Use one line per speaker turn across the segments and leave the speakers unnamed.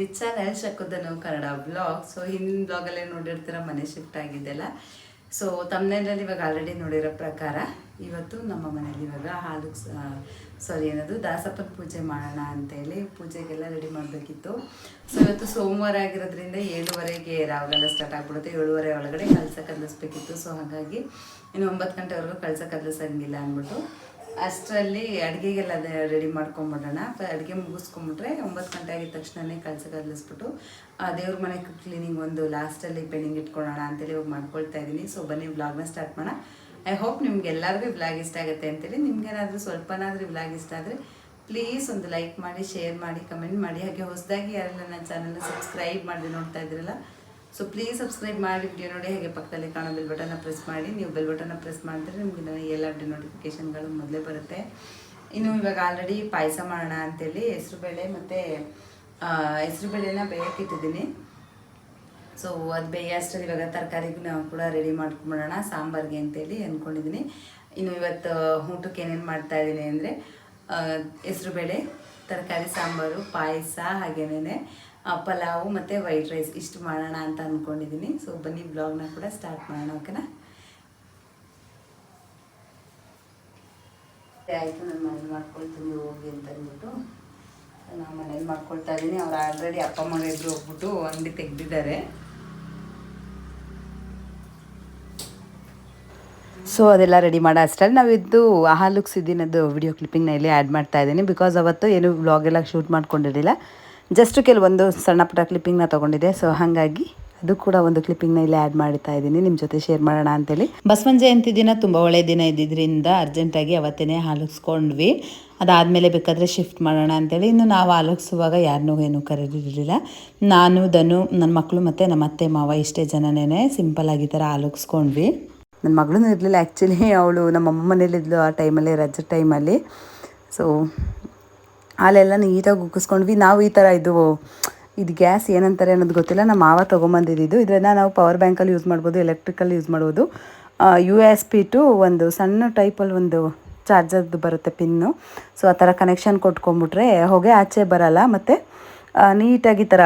The channel ಶಕುದನು Kannada blog. So ಹಿಂದಿನ ಬ್ಲಾಗಲ್ಲೇ ನೋಡಿರ್ತೀರ, ಮನೆ ಶಿಫ್ಟ್ ಆಗಿದ್ದೆಲ್ಲ. ಸೊ ತಮ್ಮನೇಲಿ ಇವಾಗ ಆಲ್ರೆಡಿ ನೋಡಿರೋ ಪ್ರಕಾರ ಇವತ್ತು ನಮ್ಮ ಮನೇಲಿ ಇವಾಗ ಏನದು ದಾಸಪ್ಪನ ಪೂಜೆ ಮಾಡೋಣ ಅಂತೇಳಿ ಪೂಜೆಗೆಲ್ಲ ರೆಡಿ ಮಾಡಬೇಕಿತ್ತು. ಸೊ ಇವತ್ತು ಸೋಮವಾರ ಆಗಿರೋದ್ರಿಂದ 7:30ಗೆ ರಾವಗಲ್ಲ ಸ್ಟಾರ್ಟ್ ಆಗ್ಬಿಡುತ್ತೆ. 7:30 ಒಳಗಡೆ ಕಲಸ ಕಲಿಸ್ಬೇಕಿತ್ತು. ಸೊ ಹಾಗಾಗಿ ಇನ್ನು 9 ಗಂಟೆವರೆಗೂ ಕಲಸ ಕಲಿಸಂಗಿಲ್ಲ ಅಂದ್ಬಿಟ್ಟು ಅಷ್ಟರಲ್ಲಿ ಅಡುಗೆಗೆಲ್ಲ ರೆಡಿ ಮಾಡ್ಕೊಂಬಿಡೋಣ. ಅಡುಗೆ ಮುಗಿಸ್ಕೊಂಬಿಟ್ರೆ 9 ಗಂಟೆ ಆಗಿದ ತಕ್ಷಣವೇ ಕಲಸ ಕಲಿಸ್ಬಿಟ್ಟು ದೇವ್ರ ಮನೆ ಕ್ಲೀನಿಂಗ್ ಒಂದು ಲಾಸ್ಟಲ್ಲಿ ಪೆಂಡಿಂಗ್ ಇಟ್ಕೊಳ್ಳೋಣ ಅಂತೇಳಿ ಇವಾಗ ಮಾಡ್ಕೊಳ್ತಾ ಇದ್ದೀನಿ. ಸೊ ಬನ್ನಿ ವ್ಲಾಗ್ನ ಸ್ಟಾರ್ಟ್ ಮಾಡೋಣ. ಐ ಹೋಪ್ ನಿಮ್ಗೆ ಎಲ್ಲರಿಗೂ ವ್ಲಾಗ್ ಇಷ್ಟ ಆಗುತ್ತೆ ಅಂತೇಳಿ. ನಿಮ್ಗೇನಾದರೂ ಸ್ವಲ್ಪನಾದರೂ ವ್ಲಾಗ್ ಇಷ್ಟ ಆದರೆ ಪ್ಲೀಸ್ ಒಂದು ಲೈಕ್ ಮಾಡಿ, ಶೇರ್ ಮಾಡಿ, ಕಮೆಂಟ್ ಮಾಡಿ. ಹಾಗೆ ಹೊಸದಾಗಿ ಯಾರೆಲ್ಲ ನನ್ನ ಚಾನಲ್ನ ಸಬ್ಸ್ಕ್ರೈಬ್ ಮಾಡಿ ನೋಡ್ತಾ ಇದ್ದೀರಲ್ಲ, ಸೊ ಪ್ಲೀಸ್ ಸಬ್ಸ್ಕ್ರೈಬ್ ಮಾಡಿ ವಿಡಿಯೋ ನೋಡಿ. ಹಾಗೆ ಪಕ್ಕದಲ್ಲಿ ಕಾಣೋ ಬೆಲ್ ಬಟನ್ನ ಪ್ರೆಸ್ ಮಾಡಿ. ನೀವು ಬೆಲ್ ಬಟನ್ನ ಪ್ರೆಸ್ ಮಾಡಿದ್ರೆ ನಿಮಗೆ ನನಗೆ ಎಲ್ಲ ನೋಟಿಫಿಕೇಷನ್ಗಳು ಮೊದಲೇ ಬರುತ್ತೆ. ಇನ್ನು ಇವಾಗ ಆಲ್ರೆಡಿ ಪಾಯಸ ಮಾಡೋಣ ಅಂತೇಳಿ ಹೆಸರುಬೇಳೆ ಮತ್ತು ಹೆಸರುಬೇಳೆನ ಬೇಯಕ್ಕಿಟ್ಟಿದ್ದೀನಿ. ಸೊ ಅದು ಬೇಯಷ್ಟರಲ್ಲಿ ಇವಾಗ ತರಕಾರಿಗೂ ನಾವು ಕೂಡ ರೆಡಿ ಮಾಡ್ಕೊಂಬಿಡೋಣ ಸಾಂಬಾರಿಗೆ ಅಂತೇಳಿ ಅಂದ್ಕೊಂಡಿದ್ದೀನಿ. ಇನ್ನು ಇವತ್ತು ಊಟಕ್ಕೆ ಏನೇನು ಮಾಡ್ತಾಯಿದ್ದೀನಿ ಅಂದರೆ ಹೆಸರುಬೇಳೆ, ತರಕಾರಿ ಸಾಂಬಾರು, ಪಾಯಸ, ಹಾಗೇನೇ ಪಲಾವು ಮತ್ತು ವೈಟ್ ರೈಸ್ ಇಷ್ಟು ಮಾಡೋಣ ಅಂತ ಅಂದ್ಕೊಂಡಿದ್ದೀನಿ. ಸೊ ಬನ್ನಿ ಬ್ಲಾಗ್ನ ಕೂಡ ಸ್ಟಾರ್ಟ್ ಮಾಡೋಣ, ಓಕೆನಾ? ಆಯಿತು, ನಾನು ಮನೇಲಿ ಮಾಡ್ಕೊಳ್ತೀನಿ ಹೋಗಿ ಅಂತ ಅಂದ್ಬಿಟ್ಟು ನಾನು ಮನೇಲಿ ಮಾಡ್ಕೊಳ್ತಾ ಇದ್ದೀನಿ. ಅವ್ರು ಆಲ್ರೆಡಿ ಅಪ್ಪ ಮಗ ಇಬ್ಬರು ಹೋಗ್ಬಿಟ್ಟು ಅಂಗಡಿ ತೆಗೆದಿದ್ದಾರೆ. ಸೊ ಅದೆಲ್ಲ ರೆಡಿ ಮಾಡೋ ಅಷ್ಟರಲ್ಲಿ ನಾವಿದ್ದು ಹಾಲುಕ್ಸ್ ದಿನದ್ದು ವಿಡಿಯೋ ಕ್ಲಿಪ್ಪಿಂಗ್ನ ಇಲ್ಲಿ ಆ್ಯಡ್ ಮಾಡ್ತಾ ಇದ್ದೀನಿ. ಬಿಕಾಸ್ ಅವತ್ತು ಏನು ವ್ಲಾಗೆಲ್ಲ ಶೂಟ್ ಮಾಡ್ಕೊಂಡಿರಲಿಲ್ಲ, ಜಸ್ಟ್ ಕೆಲವೊಂದು ಸಣ್ಣ ಪುಟ್ಟ ಕ್ಲಿಪ್ಪಿಂಗ್ನ ತೊಗೊಂಡಿದ್ದೆ. ಸೊ ಹಾಗಾಗಿ ಅದು ಕೂಡ ಒಂದು ಕ್ಲಿಪ್ಪಿಂಗ್ನ ಇಲ್ಲಿ ಆ್ಯಡ್ ಮಾಡ್ತಾ ಇದ್ದೀನಿ, ನಿಮ್ಮ ಜೊತೆ ಶೇರ್ ಮಾಡೋಣ ಅಂತೇಳಿ. ಬಸವನ ಜಯಂತಿ ದಿನ ತುಂಬ ಒಳ್ಳೆಯ ದಿನ ಇದ್ದಿದ್ದರಿಂದ ಅರ್ಜೆಂಟಾಗಿ ಅವತ್ತೇ ಹಾಲುಕ್ಸ್ಕೊಂಡ್ವಿ. ಅದಾದಮೇಲೆ ಬೇಕಾದರೆ ಶಿಫ್ಟ್ ಮಾಡೋಣ ಅಂತೇಳಿ ಇನ್ನು ನಾವು ಹಾಲುಕ್ಸುವಾಗ ಯಾರನ್ನೂ ಏನೂ ಕರೆದಿರಲಿಲ್ಲ. ನಾನು, ಧನು, ನನ್ನ ಮಕ್ಕಳು ಮತ್ತು ನಮ್ಮ ಅತ್ತೆ ಮಾವ ಇಷ್ಟೇ ಜನನೇ ಸಿಂಪಲ್ಲಾಗಿ ಈ ಥರ ಹಾಲುಕ್ಸ್ಕೊಂಡ್ವಿ. ನನ್ನ ಮಗಳೂ ಇರಲಿಲ್ಲ ಆ್ಯಕ್ಚುಲಿ, ಅವಳು ನಮ್ಮ ಅಮ್ಮ ಮನೇಲಿದ್ಲು ಆ ಟೈಮಲ್ಲಿ, ರಜೆ ಟೈಮಲ್ಲಿ. ಸೊ ಹಾಲೆಲ್ಲ ನೀಟಾಗಿ ಉಕ್ಕಿಸ್ಕೊಂಡ್ವಿ. ನಾವು ಈ ಥರ ಇದು ಗ್ಯಾಸ್ ಏನಂತಾರೆ ಅನ್ನೋದು ಗೊತ್ತಿಲ್ಲ, ನಮ್ಮ ಮಾವ ತೊಗೊಂಬಂದಿದ್ದು. ಇದನ್ನು ನಾವು ಪವರ್ ಬ್ಯಾಂಕಲ್ಲಿ ಯೂಸ್ ಮಾಡ್ಬೋದು, ಎಲೆಕ್ಟ್ರಿಕಲ್ಲಿ ಯೂಸ್ ಮಾಡ್ಬೋದು. USB ಟು ಒಂದು ಸಣ್ಣ ಟೈಪಲ್ಲಿ ಒಂದು ಚಾರ್ಜರ್ದು ಬರುತ್ತೆ ಪಿನ್ನು. ಸೊ ಆ ಥರ ಕನೆಕ್ಷನ್ ಕೊಟ್ಕೊಂಬಿಟ್ರೆ ಹೊಗೆ ಆಚೆ ಬರಲ್ಲ ಮತ್ತು ನೀಟಾಗಿ ಈ ಥರ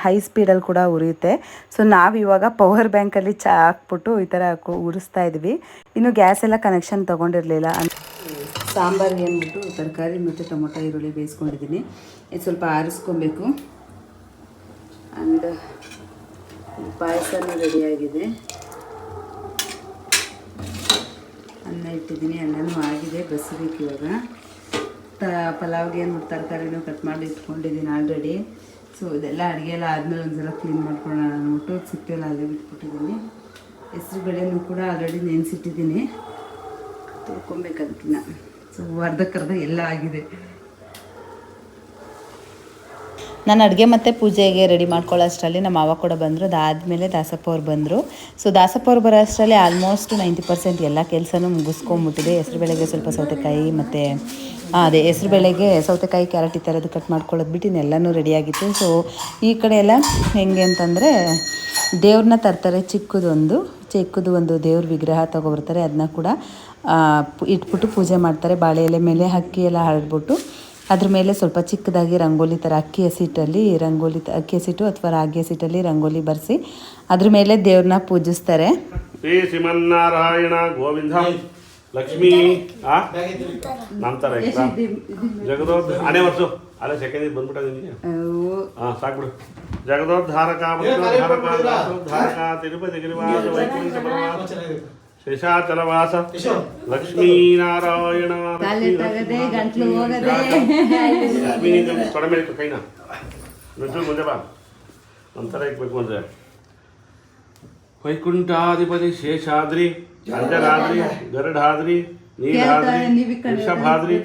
ಹೈ ಸ್ಪೀಡಲ್ಲಿ ಕೂಡ ಉರಿಯುತ್ತೆ. ಸೊ ನಾವು ಇವಾಗ ಪವರ್ ಬ್ಯಾಂಕಲ್ಲಿ ಹಾಕ್ಬಿಟ್ಟು ಈ ಥರ ಉರಿಸ್ತಾ ಇದ್ವಿ. ಇನ್ನು ಗ್ಯಾಸ್ ಎಲ್ಲ ಕನೆಕ್ಷನ್ ತೊಗೊಂಡಿರಲಿಲ್ಲ. ಸಾಂಬಾರಿಗೆ ಅಂದ್ಬಿಟ್ಟು ತರಕಾರಿ ಮತ್ತು ಟೊಮೊಟೊ ಈರುಳ್ಳಿ ಬೇಯಿಸ್ಕೊಂಡಿದ್ದೀನಿ. ಇದು ಸ್ವಲ್ಪ ಆರಿಸ್ಕೊಬೇಕು. ಆ್ಯಂಡ್ ಪಾಯಸನೂ ರೆಡಿಯಾಗಿದೆ. ಅನ್ನ ಇಟ್ಟಿದ್ದೀನಿ, ಅನ್ನನೂ ಆಗಿದೆ, ಬಸಿಬೇಕು ಇವಾಗ. ಪಲಾವ್ಗೆ ಅಂದ್ಬಿಟ್ಟು ತರಕಾರಿನೂ ಕಟ್ ಮಾಡಿ ಇಟ್ಕೊಂಡಿದ್ದೀನಿ ಆಲ್ರೆಡಿ. ಸೊ ಇದೆಲ್ಲ ಅಡುಗೆ ಎಲ್ಲ ಆದಮೇಲೆ ಒಂದ್ಸಲ ಕ್ಲೀನ್ ಮಾಡ್ಕೊಳ್ಳೋಣ ಅಂದ್ಬಿಟ್ಟು ಸಿಪ್ಪೆಲ್ಲ ಅಲ್ಲೇ ಬಿಟ್ಬಿಟ್ಟಿದ್ದೀನಿ. ಹೆಸ್ರು ಬೇಳೆನೂ ಕೂಡ ಆಲ್ರೆಡಿ ನೆನೆಸಿಟ್ಟಿದ್ದೀನಿ, ತುರ್ಕೊಬೇಕದಕ್ಕಿನ್ನ. ಸೊ ಅರ್ಧಕ್ಕರ್ಧ ಎಲ್ಲ ಆಗಿದೆ. ನಾನು ಅಡುಗೆ ಮತ್ತು ಪೂಜೆಗೆ ರೆಡಿ ಮಾಡ್ಕೊಳ್ಳೋ ಅಷ್ಟರಲ್ಲಿ ನಮ್ಮ ಮಾವ ಕೂಡ ಬಂದರು. ಅದಾದಮೇಲೆ ದಾಸಪ್ಪ ಅವ್ರು ಬಂದರು. ಸೊ ದಾಸಪ್ಪ ಅವ್ರು ಬರೋ ಅಷ್ಟರಲ್ಲಿ ಆಲ್ಮೋಸ್ಟ್ 90% ಎಲ್ಲ ಕೆಲಸನೂ ಮುಗಿಸ್ಕೊಂಬಿಟ್ಟಿದೆ. ಹೆಸರುಬೇಳೆಗೆ ಸ್ವಲ್ಪ ಸೌತೆಕಾಯಿ ಮತ್ತು ಅದೇ ಹೆಸರುಬೇಳೆಗೆ ಸೌತೆಕಾಯಿ, ಕ್ಯಾರೆಟ್ ಈ ಥರದ್ದು ಕಟ್ ಮಾಡ್ಕೊಳ್ಳೋದು ಬಿಟ್ಟು ಇನ್ನೆಲ್ಲನೂ ರೆಡಿಯಾಗಿತ್ತು. ಸೊ ಈ ಕಡೆ ಎಲ್ಲ ಹೆಂಗೆ ಅಂತಂದರೆ ದೇವ್ರನ್ನ ತರ್ತಾರೆ, ಚಿಕ್ಕದು ಒಂದು ದೇವ್ರ ವಿಗ್ರಹ ತೊಗೊಬರ್ತಾರೆ. ಅದನ್ನ ಕೂಡ ಇಟ್ಬಿಟ್ಟು ಪೂಜೆ ಮಾಡ್ತಾರೆ. ಬಾಳೆ ಎಲೆ ಮೇಲೆ ಅಕ್ಕಿ ಎಲ್ಲ ಹರಡ್ಬಿಟ್ಟು ಅದ್ರ ಮೇಲೆ ಸ್ವಲ್ಪ ಚಿಕ್ಕದಾಗಿ ರಂಗೋಲಿ ಥರ ಅಕ್ಕಿ ಹಸಿಟ್ಟು ಅಥವಾ ರಾಗಿ ಹಸಿಟ್ಟಲ್ಲಿ ರಂಗೋಲಿ ಬರೆಸಿ ಅದ್ರ ಮೇಲೆ ದೇವ್ರನ್ನ ಪೂಜಿಸ್ತಾರೆ.
ಶ್ರೀ ಶ್ರೀಮನ್ನಾರಾಯಣ ಗೋವಿಂದ ಲಕ್ಷ್ಮೀ ನಂತರ ಜಗದೋದ್ ಅನೇ ವರ್ಷ ಅಲ್ಲ ಸೆಕೆಂಡ್ ಬಂದ್ಬಿಟ್ಟ ನಿಮಗೆ. ಸಾಕ್ಬಿಡು. ಜಗದೋದ್ಧಾರಕ ತಿರುಪತಿ ಗಿರಿವಾಸ ವೈಕುಂಠ ಪರಮಾತ್ಮ ಶೇಷಾಚಲವಾಸ ಲಕ್ಷ್ಮೀನಾರಾಯಣ ತೊಡಮೇಲೆ ಕೈನ ಮುಂದೆ ಬಾ ಒಂಥರ ಇಕ್ಬೇಕು ಅಂದರೆ ವೈಕುಂಠಾಧಿಪತಿ ಶೇಷಾದ್ರಿ, ಅಂಜನಾದ್ರಿ, ಗರುಡಾದ್ರಿ, ನೀಲಾದ್ರಿ, ವೃಷಭಾದ್ರಿ,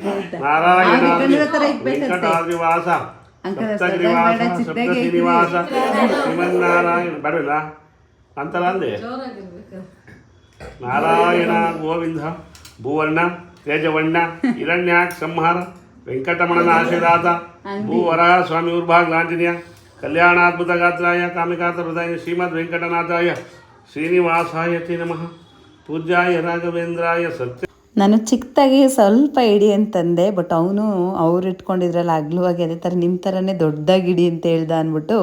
ನಾರಾಯಣಾದ್ರಿ, ವೆಂಕಟಾದ್ರಿ ವಾಸ, ಸಪ್ತಗಿರಿವಾಸ, ಸಪ್ತಶ್ರೀನಿವಾಸ, ಶ್ರೀಮನ್ನಾರಾಯಣ ಬೇಡವಿಲ್ಲ ಅಂತಲ್ಲ ಅಂದೆ. ನಾರಾಯಣ ಗೋವಿಂದ ಭೂವರ್ಣ ತೇಜವಣ್ಣ ಹಿರಣ್ಯಾಕ್ಷ ಸಂಹಾರ ವೆಂಕಟಮಣನ ಆಶೀರ್ವಾದ ಭೂವರಹ ಸ್ವಾಮಿ ಊರ್ಭಾಗ್ ಆಂಜನೇಯ ಕಲ್ಯಾಣಾದ್ಭುತ ಗಾತ್ರಾಯ ಕಾಮಿಕಾತ ಹೃದಯ ಶ್ರೀಮದ್ ವೆಂಕಟನಾಥಾಯ ಶ್ರೀನಿವಾಸಾಯ ತೇ ನಮಃ ಪೂಜ್ಯಾಯ ರಾಘವೇಂದ್ರಾಯ ಸತ್ಯ
ನಾನು ಚಿಕ್ಕದಾಗಿ ಸ್ವಲ್ಪ ಇಡಿ ಅಂತಂದೆ, ಬಟ್ ಅವನು ಅವ್ರು ಇಟ್ಕೊಂಡಿದ್ರಲ್ಲ ಅಗ್ಲುವಾಗಿ ಅದೇ ಥರ ನಿಮ್ಮ ಥರನೇ ದೊಡ್ಡದಾಗಿ ಇಡಿ ಅಂತ ಹೇಳ್ದ ಅಂದ್ಬಿಟ್ಟು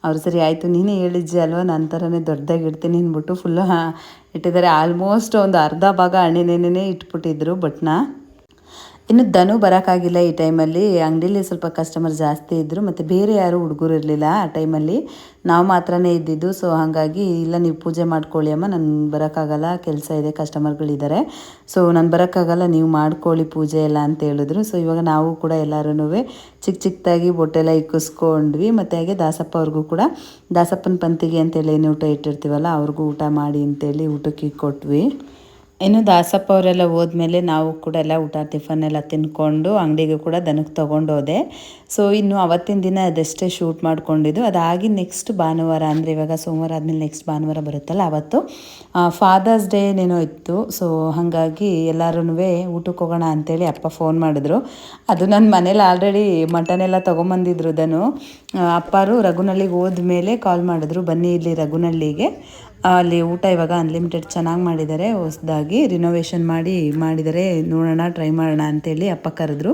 ಅವ್ರು ಸರಿ ಆಯಿತು ನೀನೇ ಹೇಳಿದ್ದೆ ಅಲ್ವ ನನ್ನ ಥರನೇ ದೊಡ್ಡದಾಗಿ ಇಡ್ತೀನಿ ಅಂದ್ಬಿಟ್ಟು ಫುಲ್ಲು ಇಟ್ಟಿದ್ದಾರೆ. ಆಲ್ಮೋಸ್ಟ್ ಒಂದು ಅರ್ಧ ಭಾಗ ಹಣ್ಣೆನೇನೇ ಇಟ್ಬಿಟ್ಟಿದ್ರು ಬಟ್ನ. ಇನ್ನು ಧನು ಬರೋಕ್ಕಾಗಿಲ್ಲ ಈ ಟೈಮಲ್ಲಿ, ಅಂಗಡೀಲಿ ಸ್ವಲ್ಪ ಕಸ್ಟಮರ್ ಜಾಸ್ತಿ ಇದ್ದರು ಮತ್ತು ಬೇರೆ ಯಾರೂ ಹುಡುಗರು ಇರಲಿಲ್ಲ ಆ ಟೈಮಲ್ಲಿ, ನಾವು ಮಾತ್ರನೇ ಇದ್ದಿದ್ದು. ಸೊ ಹಾಗಾಗಿ ಇಲ್ಲ ನೀವು ಪೂಜೆ ಮಾಡ್ಕೊಳ್ಳಿ ಅಮ್ಮ, ನಾನು ಬರೋಕ್ಕಾಗಲ್ಲ, ಕೆಲಸ ಇದೆ, ಕಸ್ಟಮರ್ಗಳಿದ್ದಾರೆ, ಸೊ ನಾನು ಬರೋಕ್ಕಾಗಲ್ಲ, ನೀವು ಮಾಡ್ಕೊಳ್ಳಿ ಪೂಜೆ ಎಲ್ಲ ಅಂತ ಹೇಳಿದ್ರು. ಸೊ ಇವಾಗ ನಾವು ಕೂಡ ಎಲ್ಲರೂ ಚಿಕ್ಕದಾಗಿ ಬೊಟ್ಟೆಲ್ಲ ಇಕ್ಕಿಸ್ಕೊಂಡ್ವಿ. ಮತ್ತು ಹಾಗೆ ದಾಸಪ್ಪ ಅವ್ರಿಗೂ ಕೂಡ ದಾಸಪ್ಪನ ಪಂತಿಗೆ ಅಂತೇಳಿ ಏನು ಊಟ ಇಟ್ಟಿರ್ತೀವಲ್ಲ ಅವ್ರಿಗೂ ಊಟ ಮಾಡಿ ಅಂತೇಳಿ ಊಟಕ್ಕೆ ಕೊಟ್ವಿ. ಇನ್ನು ದಾಸಪ್ಪ ಅವರೆಲ್ಲ ಹೋದ್ಮೇಲೆ ನಾವು ಕೂಡ ಎಲ್ಲ ಊಟ ಟಿಫನ್ ತಿನ್ಕೊಂಡು ಅಂಗಡಿಗೆ ಕೂಡ ದನಕ್ಕೆ ತೊಗೊಂಡೋದೆ. ಸೊ ಇನ್ನು ಅವತ್ತಿನ ದಿನ ಅದಷ್ಟೇ ಶೂಟ್ ಮಾಡ್ಕೊಂಡಿದ್ದು. ಅದಾಗಿ ನೆಕ್ಸ್ಟ್ ಭಾನುವಾರ ಅಂದರೆ ಇವಾಗ ಸೋಮವಾರ ಆದಮೇಲೆ ನೆಕ್ಸ್ಟ್ ಭಾನುವಾರ ಬರುತ್ತಲ್ಲ, ಅವತ್ತು ಫಾದರ್ಸ್ ಡೇ ಏನೇನೋ ಇತ್ತು. ಸೊ ಹಾಗಾಗಿ ಎಲ್ಲರೂ ಊಟಕ್ಕೆ ಹೋಗೋಣ ಅಂತೇಳಿ ಅಪ್ಪ ಫೋನ್ ಮಾಡಿದ್ರು. ಅದು ನನ್ನ ಮನೇಲಿ ಆಲ್ರೆಡಿ ಮಟನೆಲ್ಲ ತೊಗೊಂಬಂದಿದ್ರು. ದನು ಅಪ್ಪಾರು ರಘುನಳ್ಳಿಗೆ ಹೋದ್ಮೇಲೆ ಕಾಲ್ ಮಾಡಿದ್ರು, ಬನ್ನಿ ಇಲ್ಲಿ ರಘುನಳ್ಳಿಗೆ, ಅಲ್ಲಿ ಊಟ ಇವಾಗ ಅನ್ಲಿಮಿಟೆಡ್ ಚೆನ್ನಾಗಿ ಮಾಡಿದ್ದಾರೆ, ಹೊಸದಾಗಿ ರಿನೋವೇಷನ್ ಮಾಡಿದ್ದಾರೆ, ನೋಡೋಣ ಟ್ರೈ ಮಾಡೋಣ ಅಂತೇಳಿ ಅಪ್ಪ ಕರೆದ್ರು.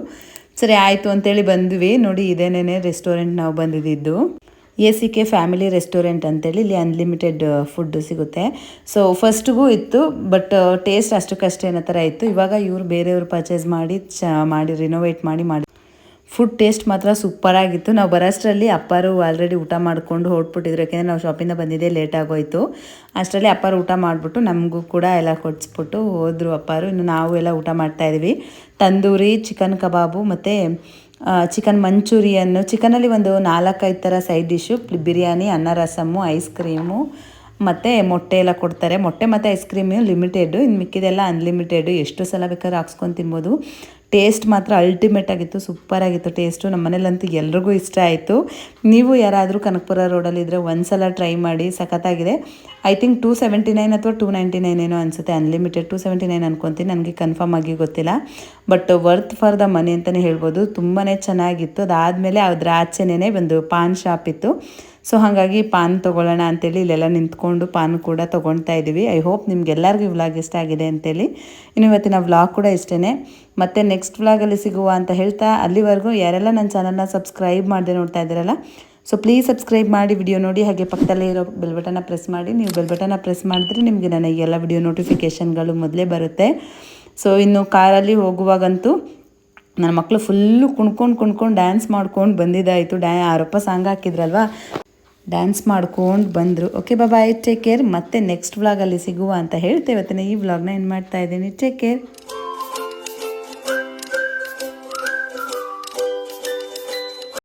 ಸರಿ ಆಯಿತು ಅಂತೇಳಿ ಬಂದ್ವಿ. ನೋಡಿ ಇದೇನೇ ರೆಸ್ಟೋರೆಂಟ್ ನಾವು ಬಂದಿದ್ದು, ACK ಫ್ಯಾಮಿಲಿ ರೆಸ್ಟೋರೆಂಟ್ ಅಂತೇಳಿ. ಇಲ್ಲಿ ಅನ್ಲಿಮಿಟೆಡ್ ಫುಡ್ಡು ಸಿಗುತ್ತೆ. ಸೊ ಫಸ್ಟಿಗೂ ಇತ್ತು, ಬಟ್ ಟೇಸ್ಟ್ ಅಷ್ಟಕ್ಕಷ್ಟೇ ಅನ್ನೋ ಥರ ಇತ್ತು. ಇವಾಗ ಇವರು ಬೇರೆಯವರು ಪರ್ಚೇಸ್ ಮಾಡಿ ರಿನೋವೇಟ್ ಮಾಡಿ ಫುಡ್ ಟೇಸ್ಟ್ ಮಾತ್ರ ಸೂಪರಾಗಿತ್ತು. ನಾವು ಬರೋಷ್ಟರಲ್ಲಿ ಅಪ್ಪಾರು ಆಲ್ರೆಡಿ ಊಟ ಮಾಡ್ಕೊಂಡು ಹೊರಟ್ಬಿಟ್ಟಿದ್ರು, ಯಾಕೆಂದರೆ ನಾವು ಶಾಪಿಂದ ಬಂದಿದ್ದೇ ಲೇಟ್ ಆಗೋಯಿತು. ಅಷ್ಟರಲ್ಲಿ ಅಪ್ಪಾರು ಊಟ ಮಾಡಿಬಿಟ್ಟು ನಮಗೂ ಕೂಡ ಎಲ್ಲ ಕೊಡಿಸ್ಬಿಟ್ಟು ಹೋದರು ಅಪ್ಪಾರು. ಇನ್ನು ನಾವು ಎಲ್ಲ ಊಟ ಮಾಡ್ತಾಯಿದ್ವಿ. ತಂದೂರಿ, ಚಿಕನ್ ಕಬಾಬು ಮತ್ತು ಚಿಕನ್ ಮಂಚೂರಿಯನ್ನು, ಚಿಕನಲ್ಲಿ ಒಂದು 4-5 ಥರ ಸೈಡ್ ಡಿಶ್ಶು, ಬಿರಿಯಾನಿ, ಅನ್ನ ರಸಮ್ಮು, ಐಸ್ ಕ್ರೀಮು ಮತ್ತು ಮೊಟ್ಟೆ ಎಲ್ಲ ಕೊಡ್ತಾರೆ. ಮೊಟ್ಟೆ ಮತ್ತು ಐಸ್ ಕ್ರೀಮು ಲಿಮಿಟೆಡು, ಇನ್ನು ಮಿಕ್ಕಿದೆಲ್ಲ ಅನ್ಲಿಮಿಟೆಡು, ಎಷ್ಟು ಸಲ ಬೇಕಾದ್ರೂ ಹಾಕ್ಸ್ಕೊಂಡು ತಿನ್ಬೋದು. ಟೇಸ್ಟ್ ಮಾತ್ರ ಅಲ್ಟಿಮೇಟ್ ಆಗಿತ್ತು, ಸೂಪರಾಗಿತ್ತು ಟೇಸ್ಟು. ನಮ್ಮ ಮನೇಲಂತೂ ಎಲ್ರಿಗೂ ಇಷ್ಟ ಆಯಿತು. ನೀವು ಯಾರಾದರೂ ಕನಕಪುರ ರೋಡಲ್ಲಿದ್ದರೆ ಒಂದು ಸಲ ಟ್ರೈ ಮಾಡಿ, ಸಖತ್ತಾಗಿದೆ. ಐ ಥಿಂಕ್ 279 ಅಥವಾ 299 ಏನೋ ಅನಿಸುತ್ತೆ, ಅನ್ಲಿಮಿಟೆಡ್ 279 ಅನ್ಕೊತೀನಿ, ನನಗೆ ಕನ್ಫರ್ಮ್ ಆಗಿ ಗೊತ್ತಿಲ್ಲ. But worth for the money ಅಂತಲೇ ಹೇಳ್ಬೋದು, ತುಂಬಾ ಚೆನ್ನಾಗಿತ್ತು. ಅದಾದಮೇಲೆ ಅದ್ರ ಆಚೆನೇ ಒಂದು ಪಾನ್ ಶಾಪ್ ಇತ್ತು. ಸೊ ಹಾಗಾಗಿ ಪಾನ್ ತೊಗೊಳ್ಳೋಣ ಅಂತೇಳಿ ಇಲ್ಲೆಲ್ಲ ನಿಂತ್ಕೊಂಡು ಪಾನ್ ಕೂಡ ತೊಗೊಳ್ತಾ ಇದ್ದೀವಿ. ಐ ಹೋಪ್ ನಿಮ್ಗೆಲ್ಲರಿಗೂ ವ್ಲಾಗ್ ಇಷ್ಟ ಆಗಿದೆ ಅಂತೇಳಿ. ಇನ್ನು ಇವತ್ತಿನ ವ್ಲಾಗ್ ಕೂಡ ಇಷ್ಟೇ. ಮತ್ತು ನೆಕ್ಸ್ಟ್ ವ್ಲಾಗಲ್ಲಿ ಸಿಗುವ ಅಂತ ಹೇಳ್ತಾ, ಅಲ್ಲಿವರೆಗೂ ಯಾರೆಲ್ಲ ನನ್ನ ಚಾನಲ್ನ ಸಬ್ಸ್ಕ್ರೈಬ್ ಮಾಡದೆ ನೋಡ್ತಾ ಇದ್ದೀರಲ್ಲ, ಸೊ ಪ್ಲೀಸ್ ಸಬ್ಸ್ಕ್ರೈಬ್ ಮಾಡಿ, ವಿಡಿಯೋ ನೋಡಿ, ಹಾಗೆ ಪಕ್ಕದಲ್ಲೇ ಇರೋ ಬೆಲ್ ಬಟನ್ನ ಪ್ರೆಸ್ ಮಾಡಿ. ನೀವು ಬೆಲ್ ಬಟನ್ನ ಪ್ರೆಸ್ ಮಾಡಿದ್ರೆ ನಿಮಗೆ ನನ್ನ ಎಲ್ಲ ವಿಡಿಯೋ ನೋಟಿಫಿಕೇಷನ್ಗಳು ಮೊದಲೇ ಬರುತ್ತೆ. ಸೊ ಇನ್ನು ಕಾರಲ್ಲಿ ಹೋಗುವಾಗಂತೂ ನನ್ನ ಮಕ್ಕಳು ಫುಲ್ಲು ಕುಣ್ಕೊಂಡು ಡ್ಯಾನ್ಸ್ ಮಾಡ್ಕೊಂಡು ಬಂದಿದ್ದಾಯಿತು. ಆರಪ್ಪ ಸಾಂಗ್ ಹಾಕಿದ್ರಲ್ವ, ಡ್ಯಾನ್ಸ್ ಮಾಡ್ಕೊಂಡು ಬಂದರು. Okay bye, take care. ಮತ್ತೆ ನೆಕ್ಸ್ಟ್ ವ್ಲಾಗಲ್ಲಿ ಸಿಗುವ ಅಂತ ಹೇಳ್ತೇವೆ. ಇವತ್ತಿನ ಈ ವ್ಲಾಗ್ನ ಏನು ಮಾಡ್ತಾ ಇದ್ದೀನಿ. Take care.